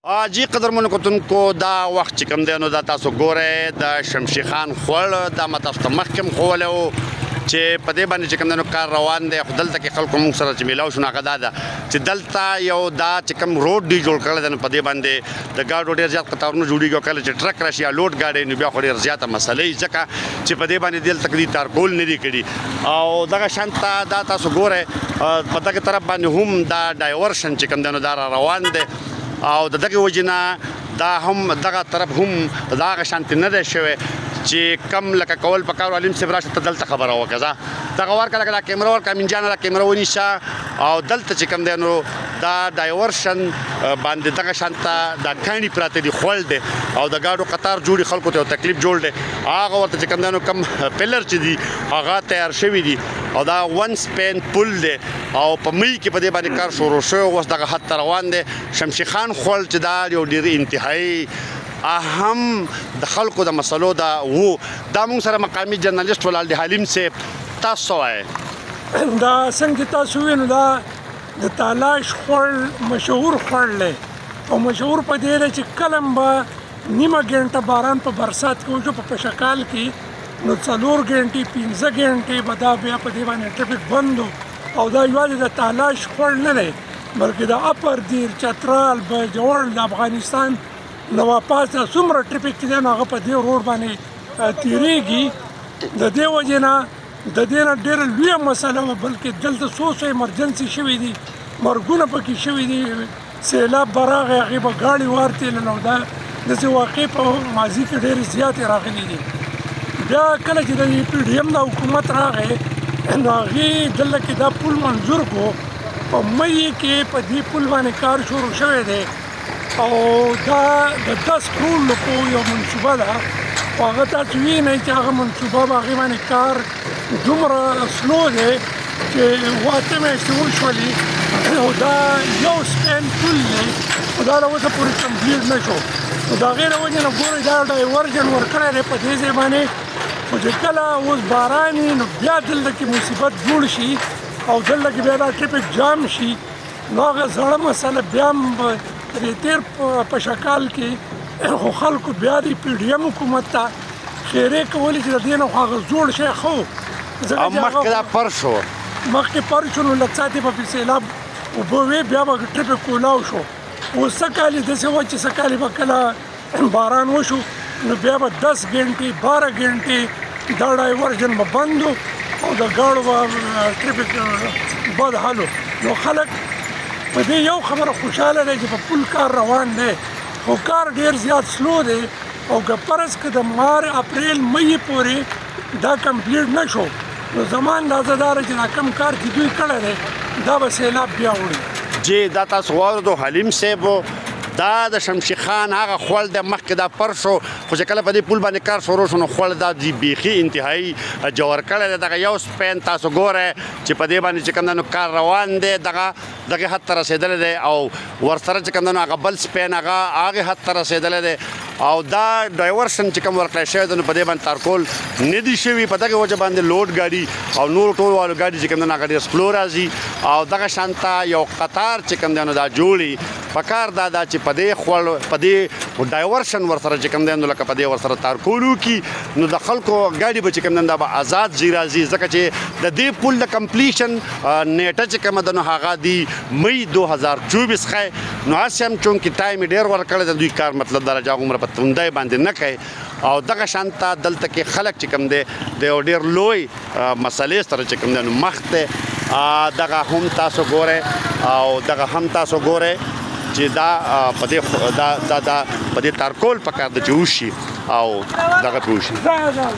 جی قدرمنو کتونکو دا وخت چې کوم دی نو دا تاسو ګورئ د شمشي خان خوړ دا ما تاسو ته مخکې ښوولی و چې په دې باندې چې کوم دی نو کار روان دی خو دلته کې خلکو موږ سره چې میلاو شو نو هغه دا ده چې دلته یو دا چې کوم روډ دی جوړ کړی دی نو په دې باندې د ګاډو ډېر زیات قطارونه جوړېږي او کله چې ټرک راشي یا لوډ ګاډی نو بیا خو ډېر زیاته مسله وي ځکه چې په دې باندې دلته کې تارکول نه دي کړي او دغه شانته دا تاسو ګورئ په دغه طرف باندې هم دا ډایورشن چې کوم دی نو دا روان دی او د دغه وجنه دا هم دغه طرف هم دا غشانت نه ده شوی چې کم لکه کول پکار علیم صاحب راشه ته دلته خبره وکړه دغه ورکه لکه کیمرا ورکه امین جان را کیمرا ونیشه او دلته چې کم دی نو دا ډایورشن باندې دغه شانته دا غاڼي پراته دي خول دي او د گاډو قطار جوړي خلکو ته تکلیف جوړ دي هغه ورته چې کم دی نو کم پلر چې دي هغه تیار شوی دي او دا ون سپین پل دی او په می کې په دې باندې کار شروع شو اوس دغه خط روان دی شمشي خان خول چې دا یو ډیر انتهایی اهم د خلکو د مسلو دا وو دا موږ سره مقامی جرنالست ولال د حلیم صاحب تاسو وایي دا څنګه تاسو وینئ دا د تالاش خوړ مشهور خوړ دی او مشهور په دې دی چې کله به نیمه ګنټه باران په برسات کې وشو په پشکال کې نو 4 ګنټې 15 ګنټې به دا بیا په دې باندې ټرافیک بند او دا یوازې د تالاش خوړ نه دی بلکې د اپر دیر چترال بجوړ د افغانستان نواپاس څومره ټرافیک چې دی نو هغه په دې روډ باندې تیریږي د دې وجې نه د دې نه ډېره لویه مسله وه بلکې دلته څو ایمرجنسي شوي دي مرګونه پکې شوي دي سیلاب به راغی هغې به ګاډي وارتېلل او دا داسې واقعې په ماضي کې ډېرې زیاتې راغلي دي بیا کله چې د پی ډي ایم د حکومت راغی نو هغې دلته کې دا پل منظور کړو په مۍ کې په دې پل باندې کار شروع شوی دی او دا د 10 کروڑ لکو یو منصوبه ده او هغه تاسو وینئ چې هغه منصوبه په هغې باندې کار دومره سلو دی چې 8 میاشتې وشولې او دا یو سپین پل دی او دا له اوسه پورې کمپلیټ نه شو نو د هغې له وجې نه ګورئ دا ډایورژن ورکړی دی په دې ځای باندې خو چې کله اوس باران وي نو بیا دلته کې مصیبت جوړ شي او دلته کې بیا دا ټرافیک جام شي نو هغه زړه مسله بیا هم د تیر په شکال کې خو خلکو بیا د پی ډي ایم حکومت ته خیرې کولې چې د دې نه خو هغه زوړ شی ښه و او مخکې دا پر شو مخکې پر شو نو لږ ساعتې به پې سیلاب اوبه وې بیا به ټرافیک کولاو شو اوس څه کال یې داسې وه چې څه کال به کله باران وشو نو بیا به 10 ګنټې 12 ګنټې دا ډایورژن به بند او د ګاډو به ټرافیک بد حال نو خلک په دې یو خبره خوشحاله دی چې په پل کار روان دی خو کار ډېر زیات سلو دی او که فرض که د مار اپریل مۍ پورې دا کمپلیټ نه شو نو زما اندازه دا ده چې دا کم کار چې دوی کړی دی دا به سیلاب بیا وړي جی دا تاسو واورېدو حلیم صاحب دا د شمشي خان هغه خوړ د مخکې دا پر شو خو چې کله په دې پل باندې کار شروع شو نو خوړ دا د بیخي انتهایی جوړ کړی دی دغه یو سپین تاسو ګورئ چې په دې باندې چې کوم دی نو کار روان دی دغه حد ته رسېدلی دی او ورسره چې کوم دی نو هغه بل سپین هغې حد ته رسېدلی دی او دا ډایورشن چې کوم ورکړی شوی دی نو په دې باندې تارکول نه دي شوي په دغه وجه باندې لوډ ګاډي او نور ټول والو ګاډي چې کوم دی نو هغه ډېر سلو راځي او دغه شانته یو قطار چې کوم دی نو دا جوړي پکار دا چې په دې خوړ په دې ډایورشن ورسره چې کوم دی نو لکه په دې ورسره تارکول وکړي نو د خلکو ګاډي به چې کوم دی دا به آزاد ځي راځي ځکه چې د دې پل د کمپلیشن نیټه چې کومه ده نو هغه دی مۍ 2024 ښی نو هسې هم چونکې ټایم یې ډېر ورکړی دی دوی کار مطلب دا راځي هغومره په توندی باندې نه کوي او دغه شانته دلته کې خلک چې کوم دی د یو ډېر لوی مسلې سره چې کوم دی نو مخ دی دغه هم تاسو ګورئ او دغه هم تاسو ګورئ چې دا په دې تارکول پکار ده چې وشي او دغه پې وشي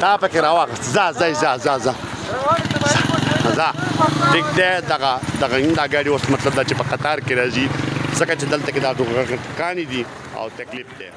دا پکې راواخست ځه ټیک دی دغه دا ګاډي اوس مطلب دا چې په قطار کې راځي ځکه چې دلته کې دا ټکانې دي او تکلیف دی